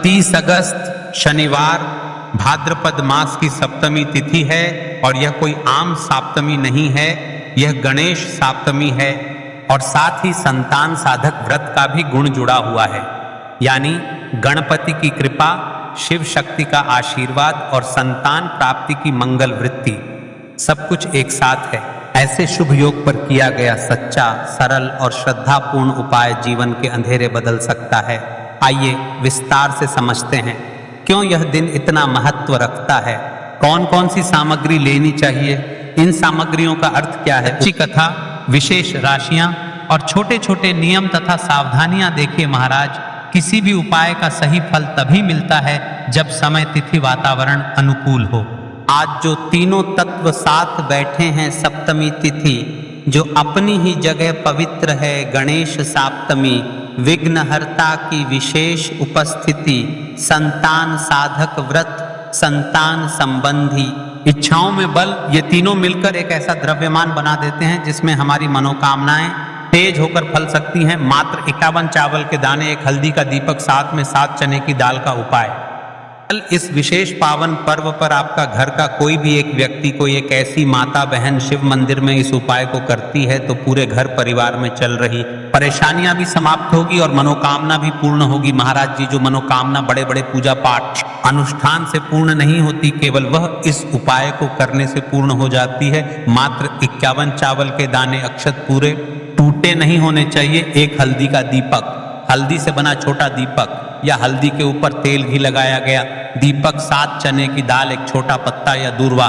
30 अगस्त शनिवार भाद्रपद मास की सप्तमी तिथि है और यह कोई आम सप्तमी नहीं है, यह गणेश सप्तमी है और साथ ही संतान साधक व्रत का भी गुण जुड़ा हुआ है। यानी गणपति की कृपा, शिव शक्ति का आशीर्वाद और संतान प्राप्ति की मंगल वृत्ति सब कुछ एक साथ है। ऐसे शुभ योग पर किया गया सच्चा, सरल और श्रद्धापूर्ण उपाय जीवन के अंधेरे बदल सकता है। आइए विस्तार से समझते हैं क्यों यह दिन इतना महत्व रखता है, कौन कौन सी सामग्री लेनी चाहिए, इन सामग्रियों का अर्थ क्या है, अच्छी कथा, विशेष राशियां और छोटे छोटे नियम तथा सावधानियां देखिए महाराज। किसी भी उपाय का सही फल तभी मिलता है जब समय, तिथि, वातावरण अनुकूल हो। आज जो तीनों तत्व साथ बैठे हैं सप्तमी तिथि, जो अपनी ही जगह पवित्र है, गणेश सप्तमी, विघ्नहर्ता की विशेष उपस्थिति, संतान साधक व्रत, संतान संबंधी इच्छाओं में बल, ये तीनों मिलकर एक ऐसा द्रव्यमान बना देते हैं जिसमें हमारी मनोकामनाएं तेज होकर फल सकती हैं। मात्र 51 चावल के दाने, एक हल्दी का दीपक, साथ में 7 चने की दाल का उपाय। इस विशेष पावन पर्व पर आपका घर का कोई भी एक व्यक्ति, कोई एक ऐसी माता बहन शिव मंदिर में इस उपाय को करती है तो पूरे घर परिवार में चल रही परेशानियां भी समाप्त होगी और मनोकामना भी पूर्ण होगी। महाराज जी, जो मनोकामना बड़े बड़े पूजा पाठ अनुष्ठान से पूर्ण नहीं होती, केवल वह इस उपाय को करने से पूर्ण हो जाती है। मात्र 51 चावल के दाने, अक्षत पूरे टूटे नहीं होने चाहिए, एक हल्दी का दीपक, हल्दी से बना छोटा दीपक या हल्दी के ऊपर तेल घी लगाया गया दीपक, 7 चने की दाल, एक छोटा पत्ता या दूर्वा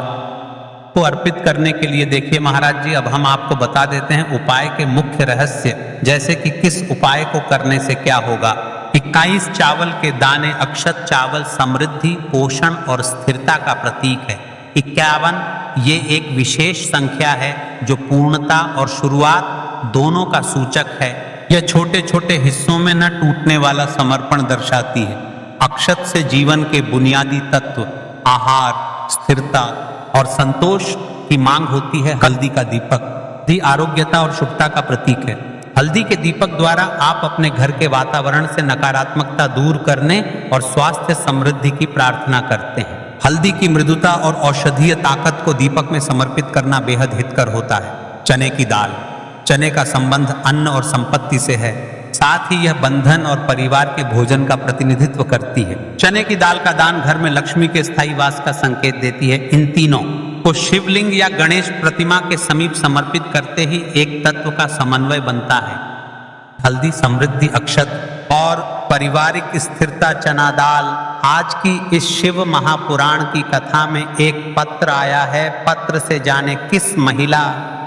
को अर्पित करने के लिए। देखिए महाराज जी, अब हम आपको बता देते हैं उपाय के मुख्य रहस्य, जैसे कि किस उपाय को करने से क्या होगा। 21 चावल के दाने, अक्षत चावल समृद्धि, पोषण और स्थिरता का प्रतीक है। 51 ये एक विशेष संख्या है जो पूर्णता और शुरुआत दोनों का सूचक है। यह छोटे छोटे हिस्सों में न टूटने वाला समर्पण दर्शाती है। अक्षत से जीवन के बुनियादी तत्व, आहार, स्थिरता और संतोष की मांग होती है। हल्दी का दीपक दी आरोग्यता और शुभता का प्रतीक है। हल्दी के दीपक द्वारा आप अपने घर के वातावरण से नकारात्मकता दूर करने और स्वास्थ्य समृद्धि की प्रार्थना करते हैं। हल्दी की मृदुता और औषधीय ताकत को दीपक में समर्पित करना बेहद हितकर होता है। चने की दाल, चने का संबंध अन्न और संपत्ति से है, साथ ही यह बंधन और परिवार के भोजन का प्रतिनिधित्व करती है। चने की दाल का दान घर में लक्ष्मी के स्थायी वास का संकेत देती है। इन तीनों को शिवलिंग या गणेश प्रतिमा के समीप समर्पित करते ही एक तत्व का समन्वय बनता है। हल्दी, समृद्धि, अक्षत और पारिवारिक स्थिरता, चना दाल। आज की इस शिव महापुराण की कथा में एक पत्र आया है। पत्र से जाने किस महिला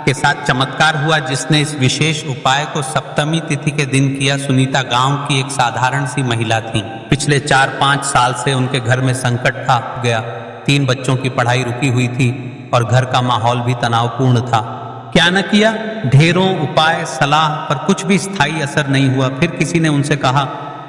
के साथ चमत्कार हुआ जिसने इस विशेष उपाय को सप्तमी तिथि के दिन किया। सुनीता गांव की एक साधारण सी महिला थी। पिछले 4-5 साल से उनके घर में संकट था गया। 3 बच्चों की पढ़ाई रुकी हुई थी और घर का माहौल भी तनावपूर्ण था। क्या न किया, ढेरों उपाय, सलाह, पर कुछ भी स्थायी असर नहीं हुआ। फिर किसी ने उनसे कहा,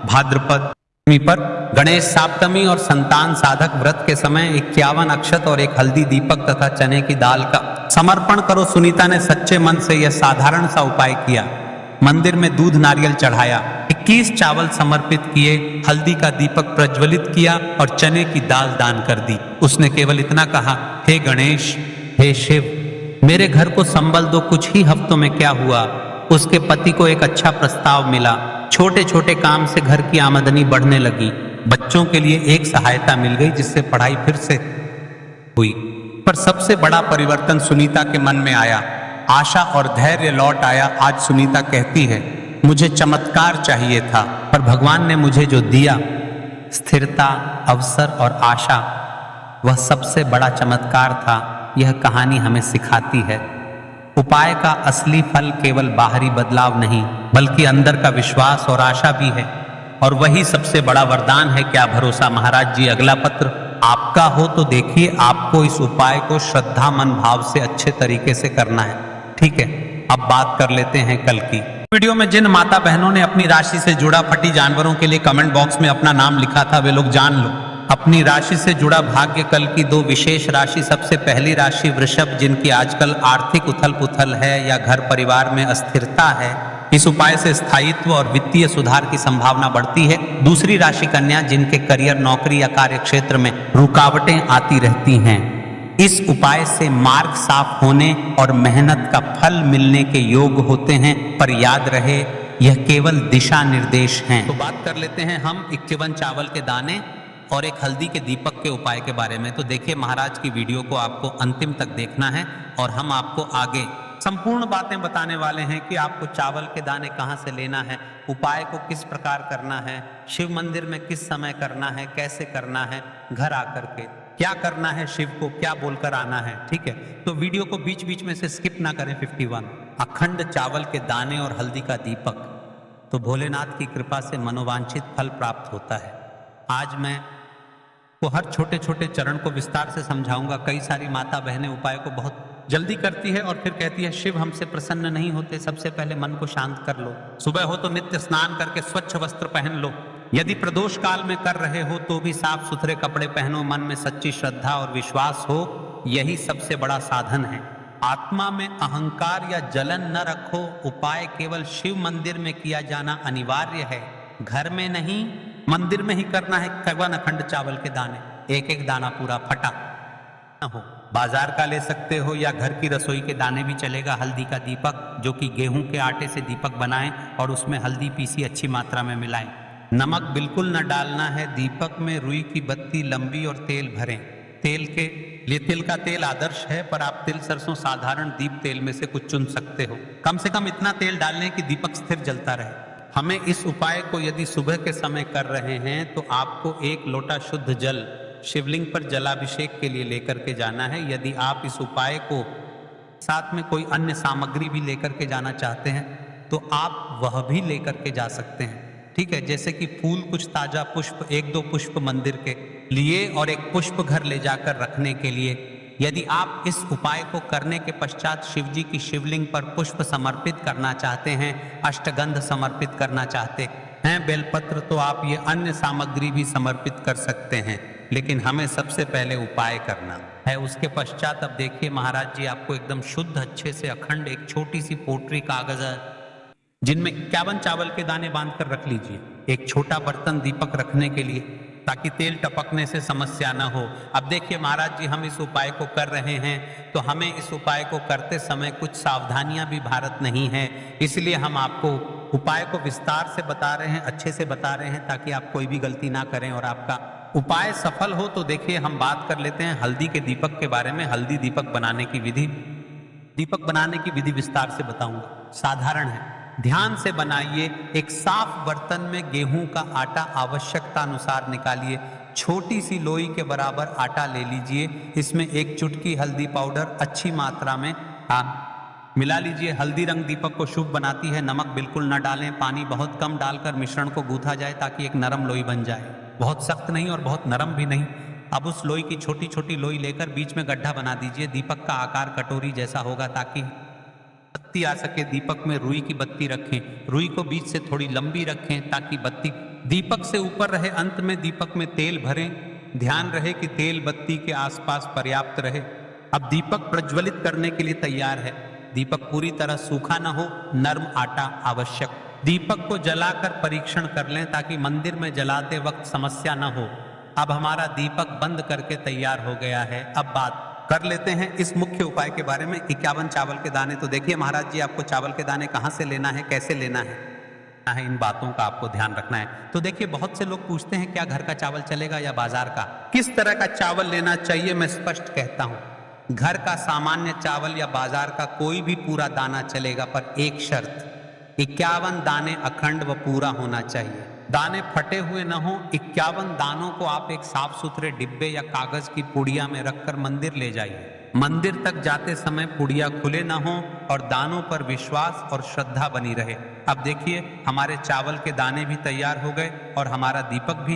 भाद्रपद पर गणेश सप्तमी और संतान साधक व्रत के समय 51 अक्षत और एक हल्दी दीपक तथा चने की दाल का समर्पण करो। सुनीता ने सच्चे मन से यह साधारण सा उपाय किया। मंदिर में दूध नारियल चढ़ाया, 21 चावल समर्पित किए, हल्दी का दीपक प्रज्वलित किया और चने की दाल दान कर दी। उसने केवल इतना कहा, हे गणेश, हे शिव, मेरे घर को संबल दो। कुछ ही हफ्तों में क्या हुआ, उसके पति को एक अच्छा प्रस्ताव मिला। छोटे छोटे काम से घर की आमदनी बढ़ने लगी। बच्चों के लिए एक सहायता मिल गई जिससे पढ़ाई फिर से हुई। पर सबसे बड़ा परिवर्तन सुनीता के मन में आया। आशा और धैर्य लौट आया। आज सुनीता कहती है, मुझे चमत्कार चाहिए था, पर भगवान ने मुझे जो दिया, स्थिरता, अवसर और आशा, वह सबसे बड़ा चमत्कार था। यह कहानी हमें सिखाती है, उपाय का असली फल केवल बाहरी बदलाव नहीं, बल्कि अंदर का विश्वास और आशा भी है। और वही सबसे बड़ा वरदान है। क्या भरोसा। महाराज जी, अगला पत्र आपका हो तो देखिए, आपको इस उपाय को श्रद्धा मन भाव से अच्छे तरीके से करना है। ठीक है, अब बात कर लेते हैं कल की वीडियो में। जिन माता बहनों ने अपनी राशि से जुड़ा फटी जानवरों के लिए कमेंट बॉक्स में अपना नाम लिखा था, वे लोग जान लो, अपनी राशि से जुड़ा भाग्य कल की 2 विशेष राशि। सबसे पहली राशि वृषभ, जिनकी आजकल आर्थिक उथल पुथल है या घर परिवार में अस्थिरता है, इस उपाय से स्थायित्व और वित्तीय सुधार की संभावना बढ़ती है। दूसरी राशि कन्या, जिनके करियर, नौकरी या कार्य क्षेत्र में रुकावटें आती रहती हैं, इस उपाय से मार्ग साफ होने और मेहनत का फल मिलने के योग होते हैं। पर याद रहे, यह केवल दिशा निर्देश हैं। तो बात कर लेते हैं हम 51 चावल के दाने और एक हल्दी के दीपक के उपाय के बारे में। तो देखिए, महाराज की वीडियो को आपको अंतिम तक देखना है और हम आपको आगे संपूर्ण बातें बताने वाले हैं कि आपको चावल के दाने कहाँ से लेना है, उपाय को किस प्रकार करना है, शिव मंदिर में किस समय करना है, कैसे करना है, घर आकर के क्या करना है, शिव को क्या बोलकर आना है। ठीक है, तो वीडियो को बीच बीच में से स्किप ना करें। 51 अखंड चावल के दाने और हल्दी का दीपक, तो भोलेनाथ की कृपा से मनोवांछित फल प्राप्त होता है। आज मैं को हर छोटे छोटे चरण को विस्तार से समझाऊंगा। कई सारी माता बहनें उपाय को बहुत जल्दी करती है और फिर कहती है शिव हमसे प्रसन्न नहीं होते। सबसे पहले मन को शांत कर लो। सुबह हो तो नित्य स्नान करके स्वच्छ वस्त्र पहन लो। यदि प्रदोष काल में कर रहे हो तो भी साफ सुथरे कपड़े पहनो। मन में सच्ची श्रद्धा और विश्वास हो, यही सबसे बड़ा साधन है। आत्मा में अहंकार या जलन न रखो। उपाय केवल शिव मंदिर में किया जाना अनिवार्य है, घर में नहीं। मंदिर में ही करना है। 51 अखंड चावल के दाने, एक एक दाना पूरा फटा न हो। बाजार का ले सकते हो या घर की रसोई के दाने भी चलेगा। हल्दी का दीपक, जो कि गेहूं के आटे से दीपक बनाएं और उसमें हल्दी पीसी अच्छी मात्रा में मिलाएं। नमक बिल्कुल न डालना है। दीपक में रुई की बत्ती लंबी और तेल भरें। तेल के लिए तिल का तेल आदर्श है, पर आप तिल, सरसों, साधारण दीप तेल में से कुछ चुन सकते हो। कम से कम इतना तेल डालने कि दीपक स्थिर जलता रहे। हमें इस उपाय को यदि सुबह के समय कर रहे हैं तो आपको 1 लोटा शुद्ध जल शिवलिंग पर जलाभिषेक के लिए लेकर के जाना है। यदि आप इस उपाय को साथ में कोई अन्य सामग्री भी लेकर के जाना चाहते हैं तो आप वह भी लेकर के जा सकते हैं। ठीक है, जैसे कि फूल, कुछ ताजा पुष्प, 1-2 पुष्प मंदिर के लिए और एक पुष्प घर ले जाकर रखने के लिए। यदि आप इस उपाय को करने के पश्चात शिव जी की शिवलिंग पर पुष्प समर्पित करना चाहते हैं, अष्टगंध समर्पित करना चाहते हैं, बेलपत्र, तो आप ये अन्य सामग्री भी समर्पित कर सकते हैं। लेकिन हमें सबसे पहले उपाय करना है। उसके पश्चात अब देखिए महाराज जी, आपको एकदम शुद्ध अच्छे से अखंड एक छोटी सी पोटरी कागज है जिनमें 51 चावल के दाने बांध कर रख लीजिए। एक छोटा बर्तन दीपक रखने के लिए, ताकि तेल टपकने से समस्या ना हो। अब देखिए महाराज जी, हम इस उपाय को कर रहे हैं तो हमें इस उपाय को करते समय कुछ सावधानियां भी भारत नहीं है, इसलिए हम आपको उपाय को विस्तार से बता रहे हैं, अच्छे से बता रहे हैं, ताकि आप कोई भी गलती ना करें और आपका उपाय सफल हो। तो देखिए, हम बात कर लेते हैं हल्दी के दीपक के बारे में। हल्दी दीपक बनाने की विधि, दीपक बनाने की विधि विस्तार से बताऊंगा। साधारण है, ध्यान से बनाइए। एक साफ बर्तन में गेहूं का आटा आवश्यकता अनुसार निकालिए। छोटी सी लोई के बराबर आटा ले लीजिए। इसमें 1 चुटकी हल्दी पाउडर अच्छी मात्रा में मिला लीजिए। हल्दी रंग दीपक को शुभ बनाती है। नमक बिल्कुल न डालें। पानी बहुत कम डालकर मिश्रण को गूंथा जाए ताकि एक नरम लोई बन जाए, बहुत सख्त नहीं और बहुत नरम भी नहीं। अब उस लोई की छोटी छोटी लोई लेकर बीच में गड्ढा बना दीजिए। दीपक का आकार कटोरी जैसा होगा ताकि बत्ती आ सके। दीपक में रुई की बत्ती रखें। रुई को बीच से थोड़ी लंबी रखें ताकि बत्ती दीपक से ऊपर रहे। अंत में दीपक में तेल भरें। ध्यान रहे कि तेल बत्ती के आसपास पर्याप्त रहे। अब दीपक प्रज्वलित करने के लिए तैयार है। दीपक पूरी तरह सूखा न हो, नर्म आटा आवश्यक। दीपक को जलाकर परीक्षण कर लें ताकि मंदिर में जलाते वक्त समस्या न हो। अब हमारा दीपक बंद करके तैयार हो गया है। अब बात कर लेते हैं इस मुख्य उपाय के बारे में। 51 चावल के दाने, तो देखिए महाराज जी, आपको चावल के दाने कहाँ से लेना है, कैसे लेना है, इन बातों का आपको ध्यान रखना है। तो देखिए, बहुत से लोग पूछते हैं क्या घर का चावल चलेगा या बाजार का, किस तरह का चावल लेना चाहिए। मैं स्पष्ट कहता हूं, घर का सामान्य चावल या बाजार का कोई भी पूरा दाना चलेगा, पर एक शर्त, 51 दाने अखंड व पूरा होना चाहिए। दाने फटे हुए न हो। 51 दानों को आप एक साफ सुथरे डिब्बे या कागज की पुड़िया में रखकर मंदिर ले जाइए। मंदिर तक जाते समय पुड़िया खुले न हो और दानों पर विश्वास और श्रद्धा बनी रहे। अब देखिए, हमारे चावल के दाने भी तैयार हो गए और हमारा दीपक भी।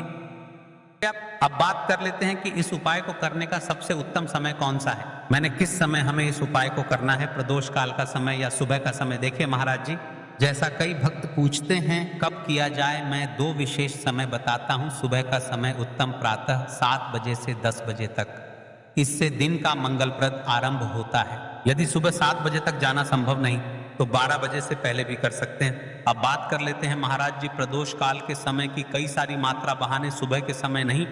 अब बात कर लेते हैं कि इस उपाय को करने का सबसे उत्तम समय कौन सा है। मैंने किस समय हमें इस उपाय को करना है, प्रदोष काल का समय या सुबह का समय। देखिए महाराज जी, जैसा कई भक्त पूछते हैं कब किया जाए, मैं 2 विशेष समय बताता हूं। सुबह का समय उत्तम प्रातः 7 बजे से 10 बजे तक, इससे दिन का मंगलप्रद आरंभ होता है। यदि सुबह 7 बजे तक जाना संभव नहीं तो 12 बजे से पहले भी कर सकते हैं। अब बात कर लेते हैं महाराज जी प्रदोष काल के समय की। कई सारी मात्रा बहाने सुबह के समय नहीं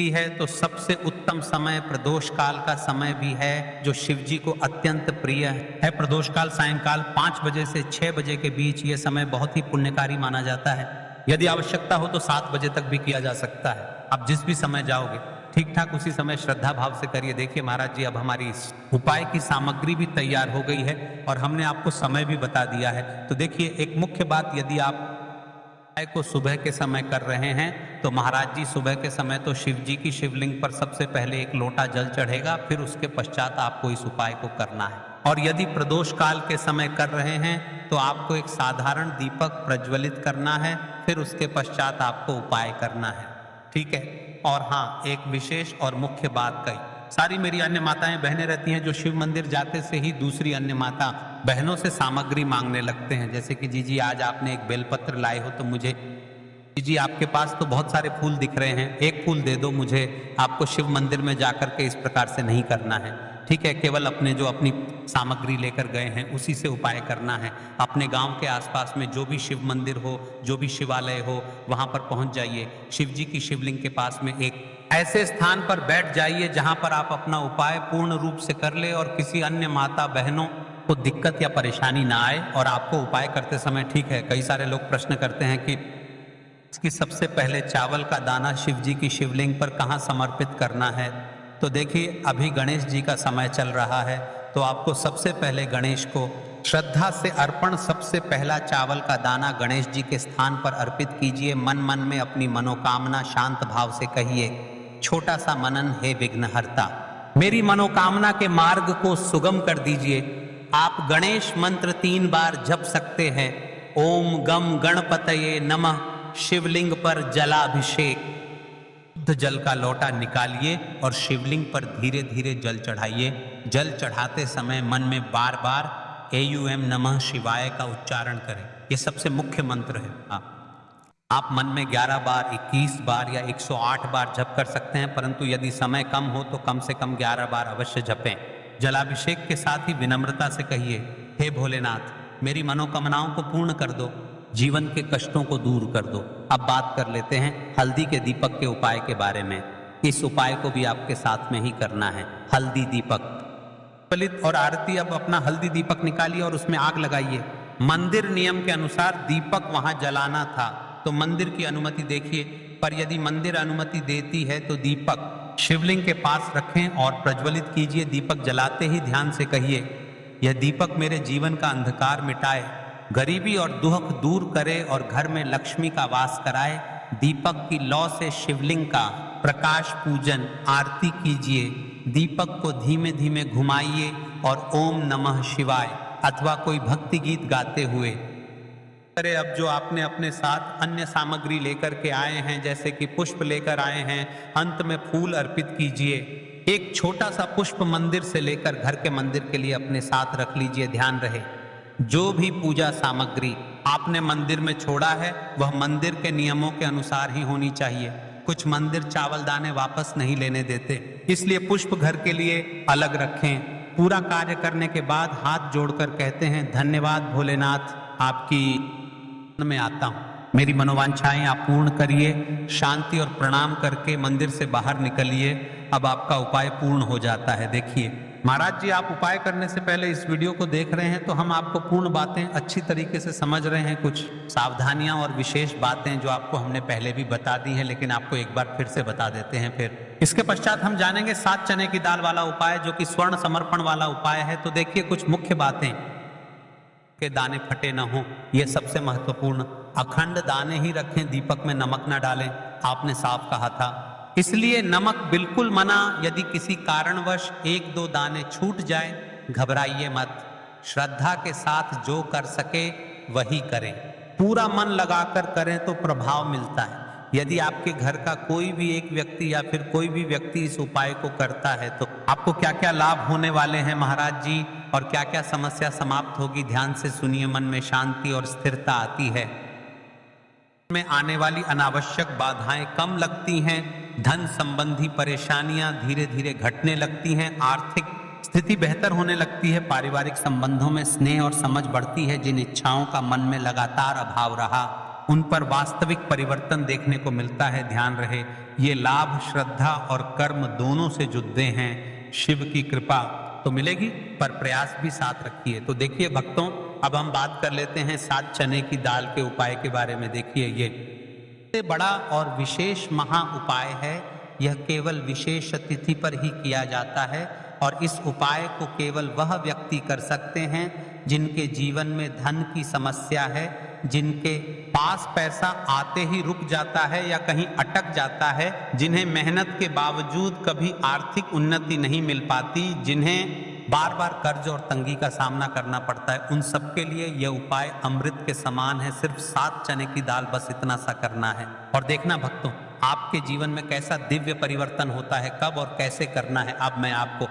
है, तो सबसे उत्तम समय प्रदोष काल का समय भी है, जो शिव जी को अत्यंत प्रिय है। प्रदोष काल सायंकाल 5 बजे से 6 बजे के बीच ये समय बहुत ही पुण्यकारी माना जाता है। यदि आवश्यकता हो तो 7 बजे तक भी किया जा सकता है। आप जिस भी समय जाओगे ठीक ठाक उसी समय श्रद्धा भाव से करिए। देखिए महाराज जी, अब हमारी इस उपाय की सामग्री भी तैयार हो गई है और हमने आपको समय भी बता दिया है। तो देखिए, एक मुख्य बात, यदि आप को सुबह के समय कर रहे हैं तो महाराज जी सुबह के समय तो शिव जी की शिवलिंग पर सबसे पहले एक लोटा जल चढ़ेगा, फिर उसके पश्चात आपको इस उपाय को करना है। और यदि प्रदोष काल के समय कर रहे हैं तो आपको एक साधारण दीपक प्रज्वलित करना है, फिर उसके पश्चात आपको उपाय करना है। ठीक है। और हाँ, एक विशेष और मुख्य बात कही, सारी मेरी अन्य माताएं बहनें रहती हैं जो शिव मंदिर जाते से ही दूसरी अन्य माता बहनों से सामग्री मांगने लगते हैं, जैसे कि जी आज आपने एक बेलपत्र लाए हो तो मुझे, जी आपके पास तो बहुत सारे फूल दिख रहे हैं, एक फूल दे दो मुझे। आपको शिव मंदिर में जाकर के इस प्रकार से नहीं करना है। ठीक है, केवल अपने जो अपनी सामग्री लेकर गए हैं उसी से उपाय करना है। अपने गांव के आसपास में जो भी शिव मंदिर हो, जो भी शिवालय हो, वहां पर पहुंच जाइए। शिव जी की शिवलिंग के पास में एक ऐसे स्थान पर बैठ जाइए जहां पर आप अपना उपाय पूर्ण रूप से कर ले और किसी अन्य माता बहनों को दिक्कत या परेशानी ना आए। और आपको उपाय करते समय, ठीक है, कई सारे लोग प्रश्न करते हैं कि सबसे पहले चावल का दाना शिव जी की शिवलिंग पर कहाँ समर्पित करना है। तो देखिए, अभी गणेश जी का समय चल रहा है, तो आपको सबसे पहले गणेश को श्रद्धा से अर्पण, सबसे पहला चावल का दाना गणेश जी के स्थान पर अर्पित कीजिए। मन मन में अपनी मनोकामना शांत भाव से कहिए, छोटा सा मनन, हे विघ्नहर्ता, मेरी मनोकामना के मार्ग को सुगम कर दीजिए। आप गणेश मंत्र 3 बार जप सकते हैं। ओम गम गणपतये नमः। शिवलिंग पर जलाभिषेक, शुद्ध जल का लोटा निकालिए और शिवलिंग पर धीरे धीरे जल चढ़ाइए। जल चढ़ाते समय मन में बार बार एयूएम नमः शिवाय का उच्चारण करें। यह सबसे मुख्य मंत्र है। आप मन में 11 बार, 21 बार या 108 बार जप कर सकते हैं, परंतु यदि समय कम हो तो कम से कम 11 बार अवश्य जपें। जलाभिषेक के साथ ही विनम्रता से कहिए, हे भोलेनाथ, मेरी मनोकामनाओं को पूर्ण कर दो, जीवन के कष्टों को दूर कर दो। अब बात कर लेते हैं हल्दी के दीपक के उपाय के बारे में। इस उपाय को भी आपके साथ में ही करना है। हल्दी दीपक फलित और आरती। अब अपना हल्दी दीपक निकालिए और उसमें आग लगाइए। मंदिर नियम के अनुसार दीपक वहां जलाना था, तो मंदिर की अनुमति देखिए। पर यदि मंदिर अनुमति देती है तो दीपक शिवलिंग के पास रखें और प्रज्वलित कीजिए। दीपक जलाते ही ध्यान से कहिए, यह दीपक मेरे जीवन का अंधकार मिटाए, गरीबी और दुख दूर करे और घर में लक्ष्मी का वास कराए। दीपक की लौ से शिवलिंग का प्रकाश पूजन आरती कीजिए। दीपक को धीमे धीमे घुमाइए और ओम नमः शिवाय अथवा कोई भक्ति गीत गाते हुए अरे अब जो आपने अपने साथ अन्य सामग्री लेकर के आए हैं, जैसे कि पुष्प लेकर आए हैं, अंत में फूल अर्पित कीजिए। एक छोटा सा पुष्प मंदिर से लेकर घर के मंदिर के लिए अपने साथ रख लीजिए। ध्यान रहे, जो भी पूजा सामग्री आपने मंदिर में छोड़ा है वह मंदिर के नियमों के अनुसार ही होनी चाहिए। कुछ मंदिर चावल दाने वापस नहीं लेने देते, इसलिए पुष्प घर के लिए अलग रखें। पूरा कार्य करने के बाद हाथ जोड़कर कहते हैं, धन्यवाद भोलेनाथ, आपकी में आता हूं, मेरी मनोवांछाएं आप पूर्ण करिए। शांति और प्रणाम करके मंदिर से बाहर निकलिए। अब आपका उपाय पूर्ण हो जाता है। देखिए महाराज जी, आप उपाय करने से पहले इस वीडियो को देख रहे हैं तो हम आपको पूर्ण बातें अच्छी तरीके से समझ रहे हैं। कुछ सावधानियां और विशेष बातें जो आपको हमने पहले भी बता दी हैं, लेकिन आपको एक बार फिर से बता देते हैं। फिर इसके पश्चात हम जानेंगे 7 चने की दाल वाला उपाय, जो कि स्वर्ण समर्पण वाला उपाय है। तो देखिए कुछ मुख्य बातें, के दाने फटे न हो, यह सबसे महत्वपूर्ण। अखंड दाने ही रखें, दीपक में नमक न डालें, आपने साफ कहा था, इसलिए नमक बिल्कुल मना। यदि किसी कारणवश 1-2 दाने छूट जाए, घबराइए मत। श्रद्धा के साथ जो कर सके वही करें, पूरा मन लगाकर करें तो प्रभाव मिलता है। यदि आपके घर का कोई भी एक व्यक्ति या फिर कोई भी व्यक्ति इस उपाय को करता है तो आपको क्या क्या लाभ होने वाले हैं महाराज जी, और क्या क्या समस्या समाप्त होगी, ध्यान से सुनिए। मन में शांति और स्थिरता आती है, में आने वाली अनावश्यक बाधाएं कम लगती हैं, धन संबंधी परेशानियां धीरे धीरे घटने लगती हैं, आर्थिक स्थिति बेहतर होने लगती है, पारिवारिक संबंधों में स्नेह और समझ बढ़ती है। जिन इच्छाओं का मन में लगातार अभाव रहा उन पर वास्तविक परिवर्तन देखने को मिलता है। ध्यान रहे, ये लाभ श्रद्धा और कर्म दोनों से जुड़े हैं। शिव की कृपा तो मिलेगी, पर प्रयास भी साथ रखिए। तो देखिए भक्तों, अब हम बात कर लेते हैं 7 चने की दाल के उपाय के बारे में। देखिए, ये सबसे बड़ा और विशेष महा उपाय है। यह केवल विशेष तिथि पर ही किया जाता है और इस उपाय को केवल वह व्यक्ति कर सकते हैं जिनके जीवन में धन की समस्या है, जिनके पास पैसा आते ही रुक जाता है या कहीं अटक जाता है, जिन्हें मेहनत के बावजूद कभी आर्थिक उन्नति नहीं मिल पाती, जिन्हें बार बार कर्ज और तंगी का सामना करना पड़ता है। उन सबके लिए यह उपाय अमृत के समान है। सिर्फ 7 चने की दाल, बस इतना सा करना है और देखना भक्तों, आपके जीवन में कैसा दिव्य परिवर्तन होता है। कब और कैसे करना है, अब मैं आपको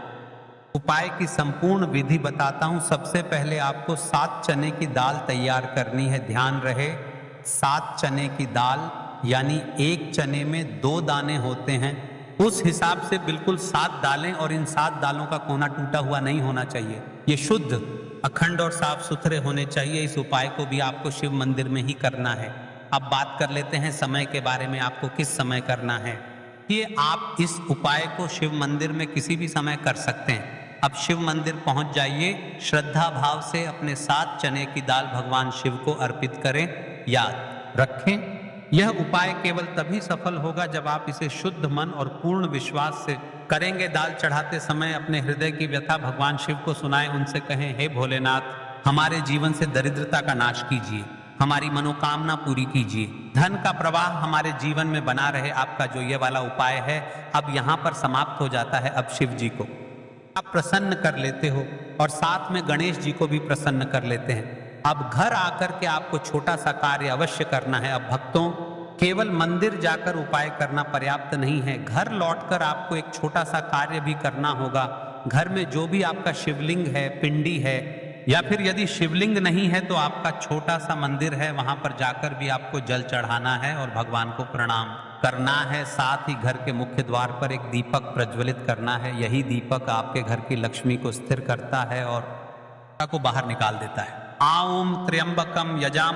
उपाय की संपूर्ण विधि बताता हूं। सबसे पहले आपको 7 चने की दाल तैयार करनी है। ध्यान रहे, 7 चने की दाल यानी एक चने में 2 दाने होते हैं, उस हिसाब से बिल्कुल 7 दालें, और इन 7 दालों का कोना टूटा हुआ नहीं होना चाहिए। ये शुद्ध, अखंड और साफ सुथरे होने चाहिए। इस उपाय को भी आपको शिव मंदिर में ही करना है। अब बात कर लेते हैं समय के बारे में, आपको किस समय करना है। ये आप इस उपाय को शिव मंदिर में किसी भी समय कर सकते हैं। अब शिव मंदिर पहुंच जाइए, श्रद्धा भाव से अपने 7 चने की दाल भगवान शिव को अर्पित करें। याद रखें, यह उपाय केवल तभी सफल होगा जब आप इसे शुद्ध मन और पूर्ण विश्वास से करेंगे। दाल चढ़ाते समय अपने हृदय की व्यथा भगवान शिव को सुनाएं, उनसे कहें, हे भोलेनाथ, हमारे जीवन से दरिद्रता का नाश कीजिए, हमारी मनोकामना पूरी कीजिए, धन का प्रवाह हमारे जीवन में बना रहे। आपका जो ये वाला उपाय है अब यहाँ पर समाप्त हो जाता है। अब शिव जी को आप प्रसन्न कर लेते हो और साथ में गणेश जी को भी प्रसन्न कर लेते हैं। अब घर आकर के आपको छोटा सा कार्य अवश्य करना है। अब भक्तों, केवल मंदिर जाकर उपाय करना पर्याप्त नहीं है, घर लौटकर आपको एक छोटा सा कार्य भी करना होगा। घर में जो भी आपका शिवलिंग है, पिंडी है, या फिर यदि शिवलिंग नहीं है तो आपका छोटा सा मंदिर है, वहां पर जाकर भी आपको जल चढ़ाना है और भगवान को प्रणाम करना है। साथ ही घर के मुख्य द्वार पर एक दीपक प्रज्वलित करना है। यही दीपक आपके घर की लक्ष्मी को स्थिर करता है और को बाहर निकाल देता है। आऊं त्र्यंबकम यजाम